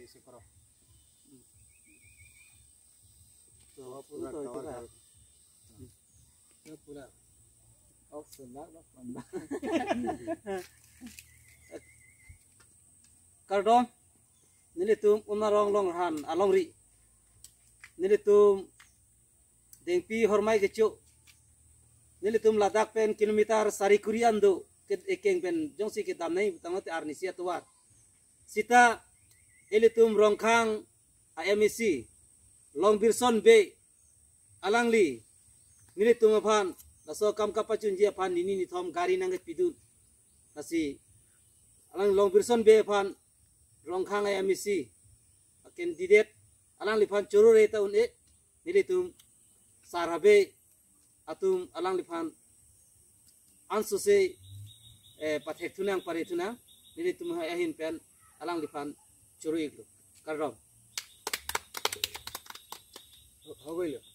isi koro. तो पूरा कवर कर ये पूरा ऑफ सुनना ना बंदा kardom nili tum umarong long han along ri nili tum dengpi hormai kecu nili tum ladak pen kilometer sari kurian do ke ekeng pen jongsi ke dam nai tangot arnisia tuar sita eli tum rongkhang IMEC long birson be alangli nili tum aphan laso kam kapachun ji aphan nini ni thom gari nange pidun nasi alang long birson be aphan rongkhang IMEC candidate alang liphan chorore ta un e nili tum sarabe atum alang liphan ansu se pathek thunang pare thunang nili tum ahin pen alang liphan choroi kardom हो गइल